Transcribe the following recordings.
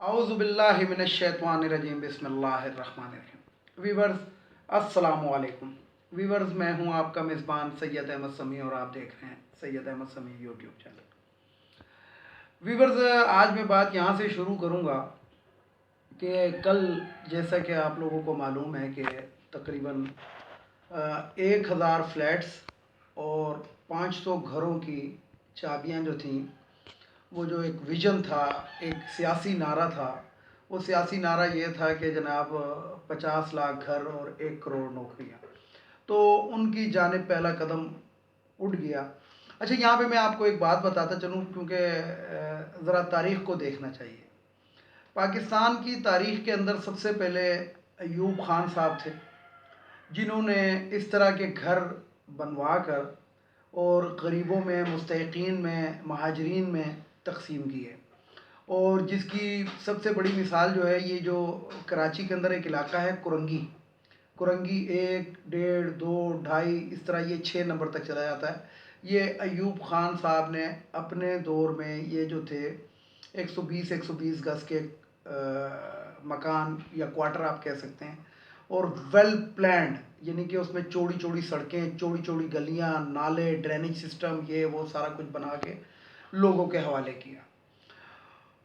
اعوذ باللہ من الشیطان الرجیم بسم اللہ الرحمن الرحیم ویورز السلام علیکم ویورز، میں ہوں آپ کا میزبان سید احمد سمیع اور آپ دیکھ رہے ہیں سید احمد سمیع یوٹیوب چینل۔ ویورز، آج میں بات یہاں سے شروع کروں گا کہ کل جیسا کہ آپ لوگوں کو معلوم ہے کہ تقریباً 1000 فلیٹس اور 500 گھروں کی چابیاں جو تھیں، وہ جو ایک ویژن تھا، ایک سیاسی نعرہ تھا، وہ سیاسی نعرہ یہ تھا کہ جناب 50 لاکھ گھر اور 1 کروڑ نوکریاں، تو ان کی جانب پہلا قدم اٹھ گیا۔ اچھا، یہاں پہ میں آپ کو ایک بات بتاتا چلوں کیونکہ ذرا تاریخ کو دیکھنا چاہیے۔ پاکستان کی تاریخ کے اندر سب سے پہلے ایوب خان صاحب تھے، جنہوں نے اس طرح کے گھر بنوا کر اور غریبوں میں، مستحقین میں، مہاجرین میں تقسیم کیے، اور جس کی سب سے بڑی مثال جو ہے، یہ جو کراچی کے اندر ایک علاقہ ہے کرنگی 1، 1.5، 2، 2.5، اس طرح یہ 6 نمبر تک چلا جاتا ہے۔ یہ ایوب خان صاحب نے اپنے دور میں یہ جو تھے 120 گز کے مکان یا کوارٹر آپ کہہ سکتے ہیں، اور ویل پلانڈ، یعنی کہ اس میں چوڑی چوڑی سڑکیں، چوڑی چوڑی گلیاں، نالے، ڈرینیج سسٹم، یہ وہ سارا کچھ بنا کے لوگوں کے حوالے کیا۔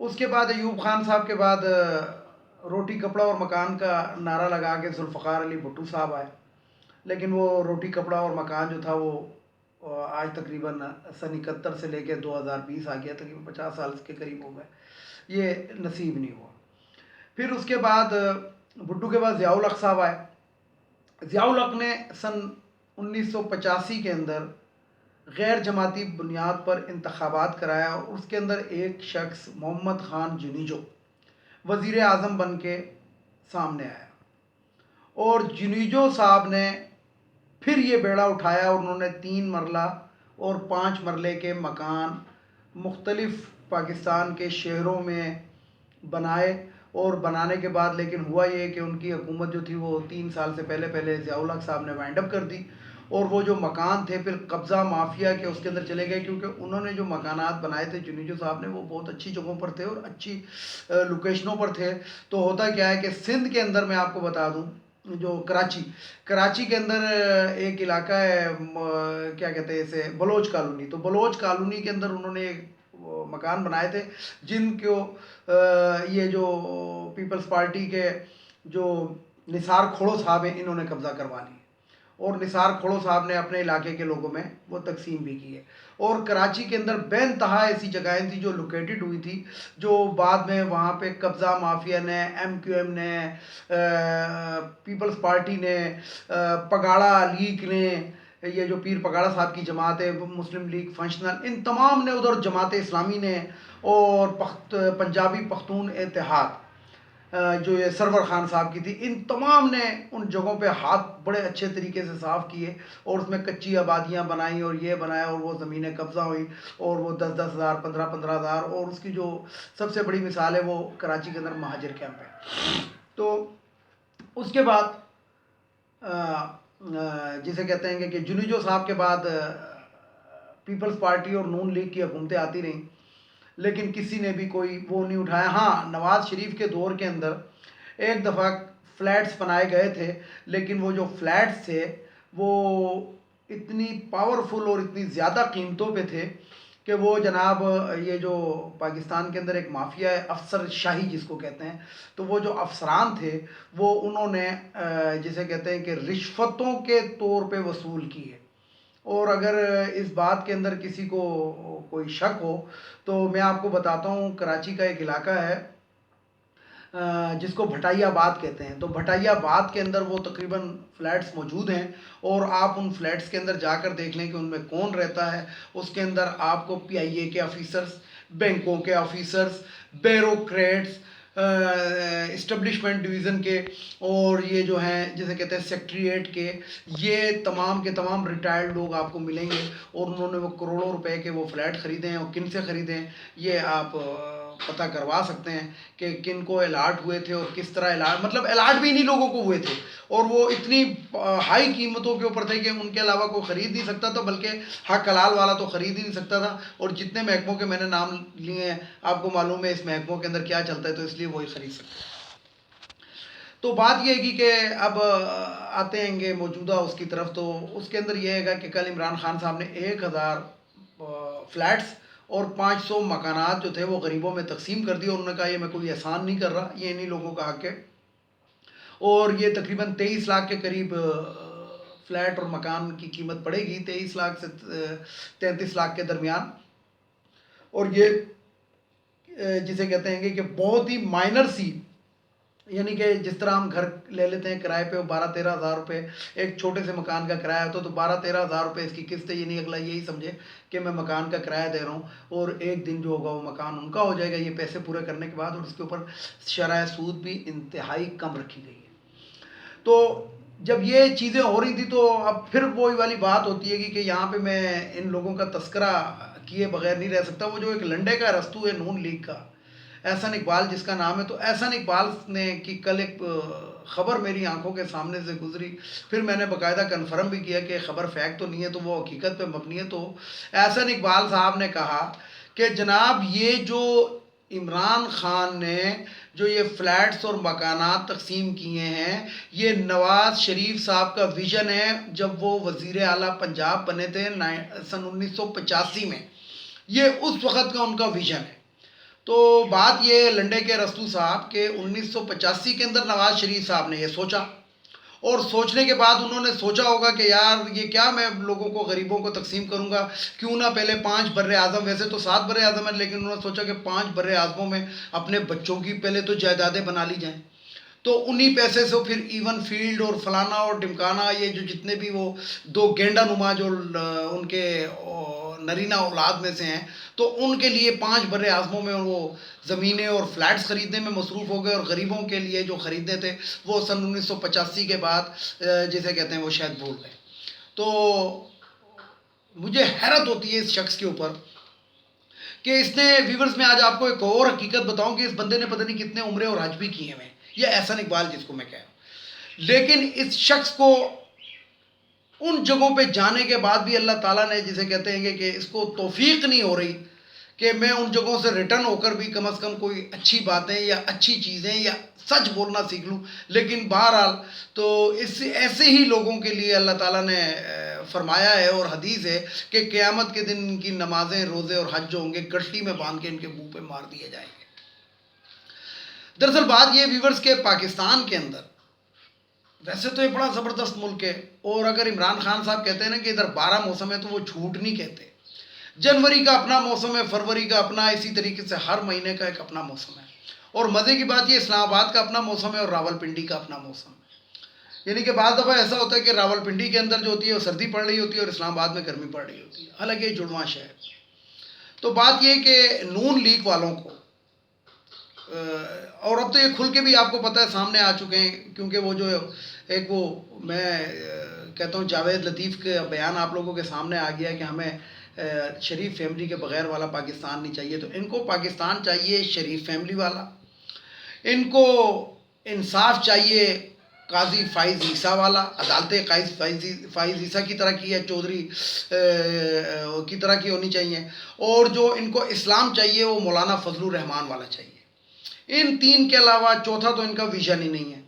اس کے بعد ایوب خان صاحب کے بعد روٹی کپڑا اور مکان کا نعرہ لگا کے ذوالفقار علی بھٹو صاحب آئے، لیکن وہ روٹی کپڑا اور مکان جو تھا وہ آج تقریباً سن 71 سے لے کے 2020 آ گیا، تقریباً 50 سال کے قریب ہو گئے، یہ نصیب نہیں ہوا۔ پھر اس کے بعد بھٹو کے بعد ضیاء الحق صاحب آئے۔ ضیاء الحق نے سن 1985 کے اندر غیر جماعتی بنیاد پر انتخابات کرایا، اور اس کے اندر ایک شخص محمد خان جنیجو وزیر اعظم بن کے سامنے آیا، اور جنیجو صاحب نے پھر یہ بیڑا اٹھایا، اور انہوں نے 3 مرلہ اور 5 مرلے کے مکان مختلف پاکستان کے شہروں میں بنائے، اور بنانے کے بعد لیکن ہوا یہ کہ ان کی حکومت جو تھی وہ 3 سال سے پہلے ضیاء الحق صاحب نے وائنڈ اپ کر دی، اور وہ جو مکان تھے پھر قبضہ مافیا کے اس کے اندر چلے گئے، کیونکہ انہوں نے جو مکانات بنائے تھے جنیجو صاحب نے، وہ بہت اچھی جگہوں پر تھے اور اچھی لوکیشنوں پر تھے۔ تو ہوتا کیا ہے کہ سندھ کے اندر میں آپ کو بتا دوں، جو کراچی کے اندر ایک علاقہ ہے، کیا کہتے ہیں اسے، بلوچ کالونی، تو بلوچ کالونی کے اندر انہوں نے ایک مکان بنائے تھے، جن کو یہ جو پیپلز پارٹی کے جو نثار کھوڑو صاحب ہیں، انہوں نے قبضہ کروا لی، اور نثار کھوڑو صاحب نے اپنے علاقے کے لوگوں میں وہ تقسیم بھی کی ہے۔ اور کراچی کے اندر بے انتہا ایسی جگہیں تھیں جو لوکیٹڈ ہوئی تھی، جو بعد میں وہاں پہ قبضہ مافیا نے، MQM نے، پیپلز پارٹی نے، پگاڑا لیگ نے، یہ جو پیر پگاڑا صاحب کی جماعت ہے، مسلم لیگ فنکشنل، ان تمام نے، ادھر جماعت اسلامی نے، اور پنجابی پختون اتحاد جو یہ سرور خان صاحب کی تھی، ان تمام نے ان جگہوں پہ ہاتھ بڑے اچھے طریقے سے صاف کیے، اور اس میں کچی آبادیاں بنائیں، اور یہ بنایا، اور وہ زمینیں قبضہ ہوئی، اور وہ 10-10 ہزار، 15-15 ہزار، اور اس کی جو سب سے بڑی مثال ہے وہ کراچی کے اندر مہاجر کیمپ ہے۔ تو اس کے بعد جسے کہتے ہیں کہ جنیجو صاحب کے بعد پیپلز پارٹی اور نون لیگ کی حکومتیں آتی رہیں، لیکن کسی نے بھی کوئی وہ نہیں اٹھایا۔ ہاں، نواز شریف کے دور کے اندر ایک دفعہ فلیٹس بنائے گئے تھے، لیکن وہ جو فلیٹس تھے وہ اتنی پاورفل اور اتنی زیادہ قیمتوں پہ تھے کہ وہ جناب، یہ جو پاکستان کے اندر ایک مافیا ہے، افسر شاہی جس کو کہتے ہیں، تو وہ جو افسران تھے وہ انہوں نے جسے کہتے ہیں کہ رشوتوں کے طور پہ وصول کیے۔ اور اگر اس بات کے اندر کسی کو کوئی شک ہو تو میں آپ کو بتاتا ہوں، کراچی کا ایک علاقہ ہے جس کو بھٹائی آباد کہتے ہیں، تو بھٹائی آباد کے اندر وہ تقریباً فلیٹس موجود ہیں، اور آپ ان فلیٹس کے اندر جا کر دیکھ لیں کہ ان میں کون رہتا ہے۔ اس کے اندر آپ کو PIA کے آفیسرز، بینکوں کے آفیسرز، بیوروکریٹس، اسٹیبلشمنٹ ڈویژن کے، اور یہ جو ہیں جسے کہتے ہیں سیکٹریٹ کے، یہ تمام کے تمام ریٹائرڈ لوگ آپ کو ملیں گے، اور انہوں نے وہ کروڑوں روپے کے وہ فلیٹ خریدے ہیں، اور کن سے خریدے ہیں یہ آپ پتہ کروا سکتے ہیں کہ کن کو الاٹ ہوئے تھے اور کس طرح الاٹ، مطلب الاٹ بھی انہی لوگوں کو ہوئے تھے، اور وہ اتنی ہائی قیمتوں کے اوپر تھے کہ ان کے علاوہ کوئی خرید نہیں سکتا تھا، بلکہ حق حلال والا تو خرید ہی نہیں سکتا تھا. اور جتنے محکموں کے میں نے نام لیے ہیں آپ کو معلوم ہے اس محکموں کے اندر کیا چلتا ہے، تو اس لیے وہی خرید سکتے ہیں. تو بات یہ ہے کہ اب آتے ہیں گے موجودہ اس کی طرف، تو اس کے اندر یہ ہے کہ کل عمران خان صاحب نے 1000 فلیٹس اور 500 مکانات جو تھے وہ غریبوں میں تقسیم کر دی، اور انہوں نے کہا یہ میں کوئی احسان نہیں کر رہا، یہ انہی لوگوں کا حق ہے. اور یہ تقریباً 23 لاکھ کے قریب فلیٹ اور مکان کی قیمت پڑے گی، 23 لاکھ سے 33 لاکھ کے درمیان. اور یہ جسے کہتے ہیں کہ بہت ہی مائنر سی، یعنی کہ جس طرح ہم گھر لے لیتے ہیں کرائے پہ 12-13 ہزار روپے ایک چھوٹے سے مکان کا کرایہ ہوتا ہے، تو 12-13 ہزار روپے اس کی قسط ہے. یعنی اگلا یہی سمجھے کہ میں مکان کا کرایہ دے رہا ہوں اور ایک دن جو ہوگا وہ مکان ان کا ہو جائے گا، یہ پیسے پورے کرنے کے بعد. اور اس کے اوپر شرح سود بھی انتہائی کم رکھی گئی ہے. تو جب یہ چیزیں ہو رہی تھی تو اب پھر وہی والی بات ہوتی ہے کہ یہاں پہ میں ان لوگوں کا تذکرہ کیے بغیر نہیں رہ سکتا. وہ جو ایک لنڈے کا رستو ہے نون لیگ کا، احسن اقبال جس کا نام ہے، تو احسن اقبال نے کی کل ایک خبر میری آنکھوں کے سامنے سے گزری، پھر میں نے باقاعدہ کنفرم بھی کیا کہ خبر فیک تو نہیں ہے، تو وہ حقیقت پہ مبنی ہے. تو احسن اقبال صاحب نے کہا کہ جناب یہ جو عمران خان نے جو یہ فلیٹس اور مکانات تقسیم کیے ہیں، یہ نواز شریف صاحب کا ویژن ہے جب وہ وزیر اعلیٰ پنجاب بنے تھے سن 1985 میں. یہ اس وقت کا ان کا ویژن ہے. تو بات یہ لنڈے کے رستو صاحب کہ 1985 کے اندر نواز شریف صاحب نے یہ سوچا، اور سوچنے کے بعد انہوں نے سوچا ہوگا کہ یار یہ کیا میں لوگوں کو غریبوں کو تقسیم کروں گا، کیوں نہ پہلے 5 بر اعظم، ویسے تو 7 بر اعظم ہیں، لیکن انہوں نے سوچا کہ 5 بر اعظموں میں اپنے بچوں کی پہلے تو جائیدادیں بنا لی جائیں. تو انہی پیسے سے پھر ایون فیلڈ اور فلانا اور ڈمکانا، یہ جو جتنے بھی وہ 2 گینڈا نما جو ان کے نرینہ اولاد میں سے ہیں، تو ان کے لیے 5 بر اعظموں میں وہ زمینیں اور فلیٹس خریدنے میں مصروف ہو گئے، اور غریبوں کے لیے جو خریدنے تھے وہ سن 1985 کے بعد جسے کہتے ہیں وہ شاید بھول گئے. تو مجھے حیرت ہوتی ہے اس شخص کے اوپر کہ اس نے ویورز میں آج آپ کو ایک اور حقیقت بتاؤں کہ اس بندے نے پتہ نہیں کتنے عمرے اور حج بھی کیے ہوئے ہیں، یہ احسن اقبال جس کو میں کہہ رہا ہوں. لیکن اس شخص کو ان جگہوں پہ جانے کے بعد بھی اللہ تعالیٰ نے جسے کہتے ہیں کہ اس کو توفیق نہیں ہو رہی کہ میں ان جگہوں سے ریٹرن ہو کر بھی کم از کم کوئی اچھی باتیں یا اچھی چیزیں یا سچ بولنا سیکھ لوں. لیکن بہرحال تو ایسے ہی لوگوں کے لیے اللہ تعالیٰ نے فرمایا ہے، اور حدیث ہے کہ قیامت کے دن ان کی نمازیں روزے اور حج جو ہوں گے گٹھی میں باندھ کے ان کے منہ پہ مار دیے جائیں گے. دراصل بات یہ ویورز کے پاکستان کے اندر ویسے تو یہ بڑا زبردست ملک ہے، اور اگر عمران خان صاحب کہتے ہیں نا کہ ادھر 12 موسم ہے تو وہ جھوٹ نہیں کہتے. جنوری کا اپنا موسم ہے، فروری کا اپنا، اسی طریقے سے ہر مہینے کا ایک اپنا موسم ہے. اور مزے کی بات یہ اسلام آباد کا اپنا موسم ہے اور راول پنڈی کا اپنا موسم ہے. یعنی کہ بعض دفعہ ایسا ہوتا ہے کہ راول پنڈی کے اندر جو ہوتی ہے وہ سردی پڑ رہی ہوتی ہے اور اسلام آباد میں گرمی پڑ رہی ہوتی ہے، حالانکہ یہ جڑواں شہر. تو بات یہ کہ نون لیگ والوں کو، اور اب تو یہ کھل کے بھی آپ کو پتہ ہے سامنے آ چکے ہیں، کیونکہ وہ جو ایک وہ میں کہتا ہوں جاوید لطیف کا بیان آپ لوگوں کے سامنے آ گیا کہ ہمیں شریف فیملی کے بغیر والا پاکستان نہیں چاہیے. تو ان کو پاکستان چاہیے شریف فیملی والا، ان کو انصاف چاہیے قاضی فائز عیسیٰ والا، عدالتیں قاضی فائز عیسیٰ کی طرح کی ہے، چودھری کی طرح کی ہونی چاہیے. اور جو ان کو اسلام چاہیے وہ مولانا فضل الرحمان والا چاہیے. ان 3 کے علاوہ چوتھا تو ان کا ویژن ہی نہیں ہے.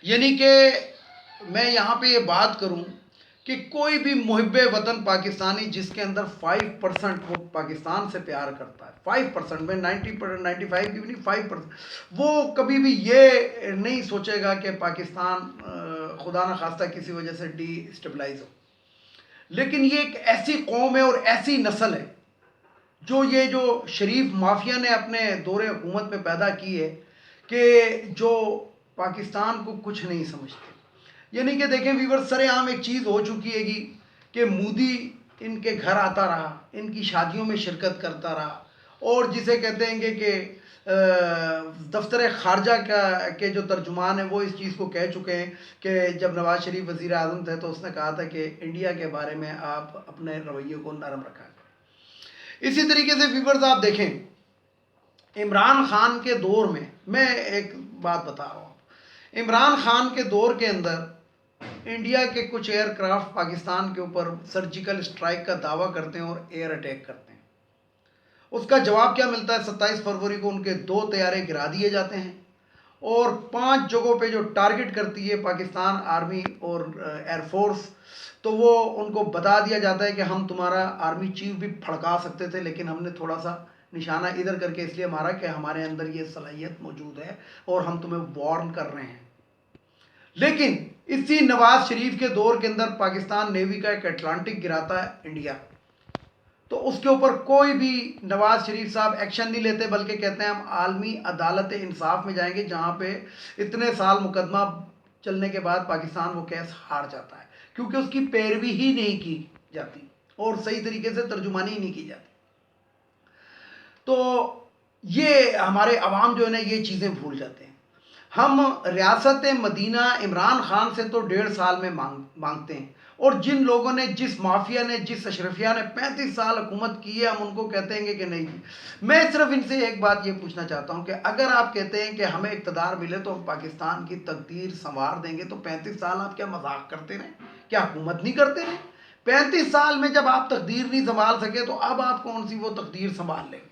یعنی کہ میں یہاں پہ یہ بات کروں کہ کوئی بھی محب وطن پاکستانی جس کے اندر 5% وہ پاکستان سے پیار کرتا ہے، 5% میں 90% 95 کی بھی نہیں، 5%، وہ کبھی بھی یہ نہیں سوچے گا کہ پاکستان خدا نہ خواستہ کسی وجہ سے ڈی اسٹیبلائز ہو. لیکن یہ ایک ایسی قوم ہے اور ایسی نسل ہے جو یہ جو شریف مافیا نے اپنے دور حکومت میں پیدا کی ہے کہ جو پاکستان کو کچھ نہیں سمجھتے. یعنی کہ دیکھیں ویور، سر عام ایک چیز ہو چکی ہے کہ مودی ان کے گھر آتا رہا، ان کی شادیوں میں شرکت کرتا رہا، اور جسے کہتے ہیں کہ دفتر خارجہ کے جو ترجمان ہیں وہ اس چیز کو کہہ چکے ہیں کہ جب نواز شریف وزیر اعظم تھے تو اس نے کہا تھا کہ انڈیا کے بارے میں آپ اپنے رویے کو نرم رکھا کریں. اسی طریقے سے ویورز آپ دیکھیں عمران خان کے دور میں ایک بات بتا رہا ہوں، عمران خان کے دور کے اندر انڈیا کے کچھ ایئر کرافٹ پاکستان کے اوپر سرجیکل اسٹرائک کا دعویٰ کرتے ہیں اور ایئر اٹیک کرتے ہیں۔ اس کا جواب کیا ملتا ہے؟ 27 فروری کو ان کے 2 طیارے گرا دیے جاتے ہیں اور 5 جگہوں پہ جو ٹارگٹ کرتی ہے پاکستان آرمی اور ایئر فورس، تو وہ ان کو بتا دیا جاتا ہے کہ ہم تمہارا آرمی چیف بھی پھڑکا سکتے تھے، لیکن ہم نے تھوڑا سا نشانہ ادھر کر کے اس لیے مارا کہ ہمارے اندر یہ صلاحیت موجود ہے اور ہم تمہیں وارن کر رہے ہیں۔ لیکن اسی نواز شریف کے دور کے اندر پاکستان نیوی کا ایک اٹلانٹک گراتا ہے انڈیا، تو اس کے اوپر کوئی بھی نواز شریف صاحب ایکشن نہیں لیتے، بلکہ کہتے ہیں ہم عالمی عدالت انصاف میں جائیں گے، جہاں پہ اتنے سال مقدمہ چلنے کے بعد پاکستان وہ کیس ہار جاتا ہے، کیونکہ اس کی پیروی ہی نہیں کی جاتی اور صحیح طریقے سے ترجمانی ہی نہیں کی جاتی۔ تو یہ ہمارے عوام جو ہے نا یہ چیزیں بھول جاتے ہیں۔ ہم ریاست مدینہ عمران خان سے تو 1.5 سال میں مانگتے ہیں، اور جن لوگوں نے، جس مافیا نے، جس اشرفیہ نے 35 سال حکومت کی ہے، ہم ان کو کہتے ہیں کہ نہیں۔ میں صرف ان سے ایک بات یہ پوچھنا چاہتا ہوں کہ اگر آپ کہتے ہیں کہ ہمیں اقتدار ملے تو ہم پاکستان کی تقدیر سنوار دیں گے، تو 35 سال آپ کیا مذاق کرتے رہے؟ کیا حکومت نہیں کرتے رہے؟ 35 سال میں جب آپ تقدیر نہیں سنبھال سکے تو اب آپ کون سی وہ تقدیر سنبھال لیں گے؟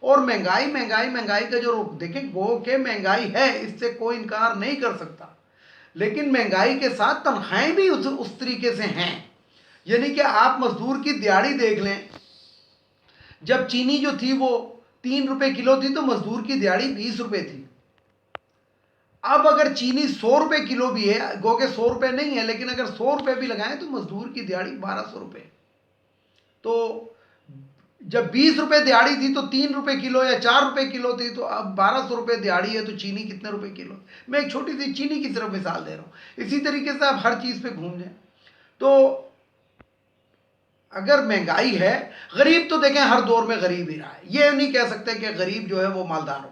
اور مہنگائی کا جو دیکھیں، گو کہ مہنگائی ہے، اس سے کوئی انکار نہیں کر سکتا، لیکن مہنگائی کے ساتھ تنخواہیں بھی اس طریقے سے ہیں۔ یعنی کہ آپ مزدور کی دیہڑی دیکھ لیں، جب چینی جو تھی وہ 3 روپے کلو تھی تو مزدور کی دیہڑی 20 روپے تھی۔ اب اگر چینی 100 روپے کلو بھی ہے، گو کہ 100 روپے نہیں ہے، لیکن اگر 100 روپے بھی لگائیں تو مزدور کی دیہڑی 1200 روپے۔ تو جب 20 روپے دیہڑی تھی تو 3 روپے کلو یا 4 روپے کلو تھی، تو اب 1200 روپے دیہڑی ہے تو چینی کتنے روپے کلو؟ میں ایک چھوٹی سی چینی کی صرف مثال دے رہا ہوں، اسی طریقے سے آپ ہر چیز پہ گھوم جائیں۔ تو اگر مہنگائی ہے، غریب تو دیکھیں ہر دور میں غریب ہی رہا ہے، یہ نہیں کہہ سکتے کہ غریب جو ہے وہ مالدار ہو۔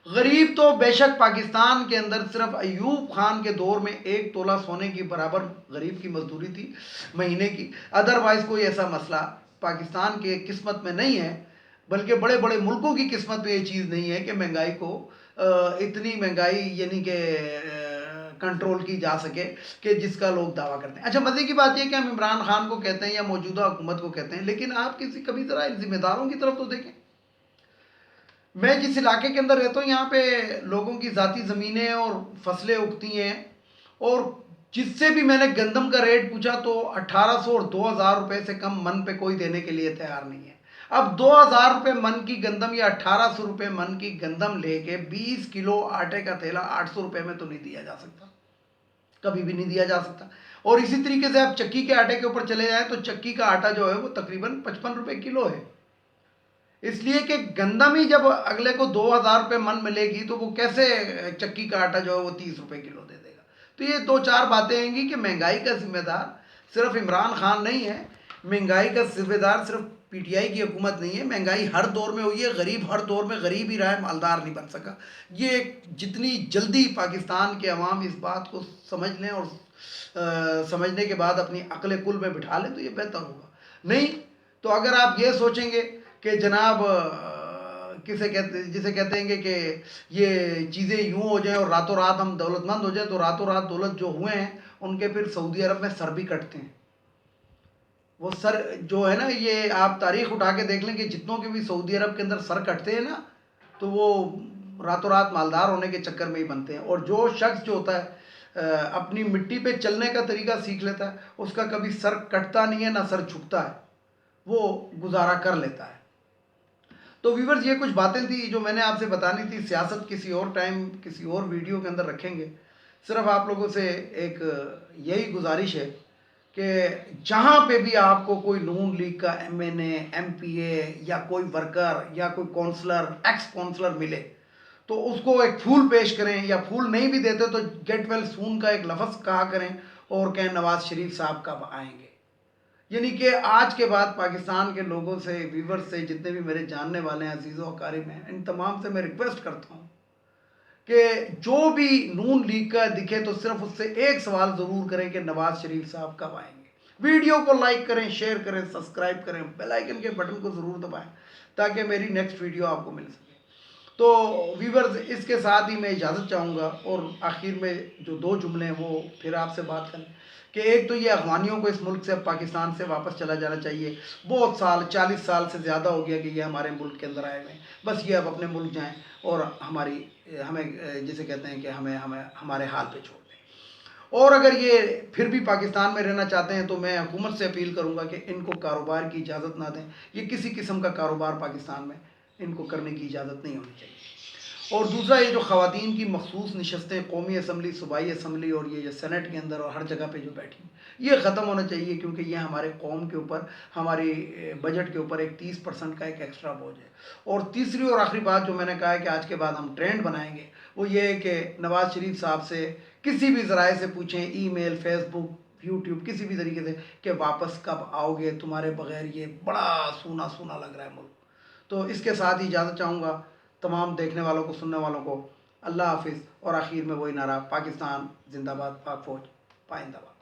غریب تو بے شک پاکستان کے اندر صرف ایوب خان کے دور میں 1 تولہ سونے کی برابر غریب کی مزدوری تھی مہینے کی، ادروائز کوئی ایسا مسئلہ پاکستان کے قسمت میں نہیں ہے، بلکہ بڑے بڑے ملکوں کی قسمت میں یہ چیز نہیں ہے کہ مہنگائی کو اتنی مہنگائی یعنی کہ کنٹرول کی جا سکے کہ جس کا لوگ دعویٰ کرتے ہیں۔ اچھا، مزے کی بات یہ کہ ہم عمران خان کو کہتے ہیں یا موجودہ حکومت کو کہتے ہیں، لیکن آپ کبھی ذرا ان ذمہ داروں کی طرف تو دیکھیں۔ میں جس علاقے کے اندر رہتا ہوں، یہاں پہ لوگوں کی ذاتی زمینیں اور فصلیں اگتی ہیں، اور جس سے بھی میں نے گندم کا ریٹ پوچھا تو 1800 اور 2000 روپے سے کم من پہ کوئی دینے کے لیے تیار نہیں ہے۔ اب 2000 روپے من کی گندم یا 1800 روپے من کی گندم لے کے 20 کلو آٹے کا تھیلا 800 روپے میں تو نہیں دیا جا سکتا، کبھی بھی نہیں دیا جا سکتا۔ اور اسی طریقے سے آپ چکی کے آٹے کے اوپر چلے جائیں تو چکی کا آٹا جو ہے وہ تقریباً 55 روپے کلو ہے، اس لیے کہ گندم ہی جب اگلے کو 2000 روپے من ملے گی تو وہ کیسے چکی کا آٹا جو ہے وہ 30 روپے کلو دے دے گا؟ تو یہ 2-4 باتیں ہیں گی کہ مہنگائی کا ذمہ دار صرف عمران خان نہیں ہے، مہنگائی کا ذمہ دار صرف پی ٹی آئی کی حکومت نہیں ہے۔ مہنگائی ہر دور میں ہوئی ہے، غریب ہر دور میں غریب ہی رہا ہے، مالدار نہیں بن سکا۔ یہ جتنی جلدی پاکستان کے عوام اس بات کو سمجھ لیں اور سمجھنے کے بعد اپنی عقل کل میں بٹھا لیں تو یہ بہتر ہوگا۔ نہیں تو اگر آپ یہ سوچیں گے کہ جناب جسے کہتے ہیں کہ یہ چیزیں یوں ہو جائیں اور راتوں رات ہم دولت مند ہو جائیں، تو راتوں رات دولت جو ہوئے ہیں ان کے پھر سعودی عرب میں سر بھی کٹتے ہیں۔ وہ سر جو ہے نا، یہ آپ تاریخ اٹھا کے دیکھ لیں کہ جتنوں کے بھی سعودی عرب کے اندر سر کٹتے ہیں نا، تو وہ راتوں رات مالدار ہونے کے چکر میں ہی بنتے ہیں۔ اور جو شخص جو ہوتا ہے اپنی مٹی پہ چلنے کا طریقہ سیکھ لیتا ہے، اس کا کبھی سر کٹتا نہیں ہے نہ سر جھکتا ہے، وہ گزارا کر لیتا ہے۔ تو ویورز، یہ کچھ باتیں تھی جو میں نے آپ سے بتانی تھی۔ سیاست کسی اور ٹائم کسی اور ویڈیو کے اندر رکھیں گے۔ صرف آپ لوگوں سے ایک یہی گزارش ہے کہ جہاں پہ بھی آپ کو کوئی نون لیگ کا ایم این اے، ایم پی اے یا کوئی ورکر یا کوئی کونسلر، ایکس کونسلر ملے تو اس کو ایک پھول پیش کریں، یا پھول نہیں بھی دیتے تو گیٹ ویل سون کا ایک لفظ کہا کریں اور کہیں نواز شریف صاحب کب آئیں گے۔ یعنی کہ آج کے بعد پاکستان کے لوگوں سے، ویور سے، جتنے بھی میرے جاننے والے ہیں، عزیز و اقارب ہیں، ان تمام سے میں ریکویسٹ کرتا ہوں کہ جو بھی نون لیگ کا دکھے تو صرف اس سے ایک سوال ضرور کریں کہ نواز شریف صاحب کب آئیں گے۔ ویڈیو کو لائک کریں، شیئر کریں، سبسکرائب کریں، بیل آئیکن کے بٹن کو ضرور دبائیں تاکہ میری نیکسٹ ویڈیو آپ کو مل سکے۔ تو ویورز اس کے ساتھ ہی میں اجازت چاہوں گا، اور آخر میں جو 2 جملے ہیں وہ پھر آپ سے بات کریں کہ ایک تو یہ افغانیوں کو اس ملک سے، پاکستان سے واپس چلا جانا چاہیے. بہت سال، 40 سال سے زیادہ ہو گیا کہ یہ ہمارے ملک کے اندر آئے ہوئے ہیں. بس یہ اب اپنے ملک جائیں اور ہمیں جسے کہتے ہیں کہ ہمیں ہمارے حال پہ چھوڑ دیں. اور اگر یہ پھر بھی پاکستان میں رہنا چاہتے ہیں تو میں حکومت سے اپیل کروں گا کہ ان کو کاروبار کی اجازت نہ دیں. یہ کسی قسم کا کاروبار پاکستان میں ان کو کرنے کی اجازت نہیں ہونی چاہیے. اور دوسرا، یہ جو خواتین کی مخصوص نشستیں قومی اسمبلی، صوبائی اسمبلی اور یہ جو سینٹ کے اندر اور ہر جگہ پہ جو بیٹھی ہیں، یہ ختم ہونا چاہیے، کیونکہ یہ ہمارے قوم کے اوپر، ہماری بجٹ کے اوپر ایک 30% کا ایک ایکسٹرا بوجھ ہے. اور تیسری اور آخری بات جو میں نے کہا ہے کہ آج کے بعد ہم ٹرینڈ بنائیں گے، وہ یہ ہے کہ نواز شریف صاحب سے کسی بھی ذرائع سے پوچھیں، ای میل، فیس بک، یوٹیوب، کسی بھی طریقے سے، کہ واپس کب آؤ گے، تمہارے بغیر یہ بڑا سونا سونا لگ رہا ہے ملک. تو اس کے ساتھ ہی اجازت چاہوں گا تمام دیکھنے والوں کو، سننے والوں کو. اللہ حافظ. اور آخر میں وہی نعرہ، پاکستان زندہ باد، پاک فوج پائندہ باد.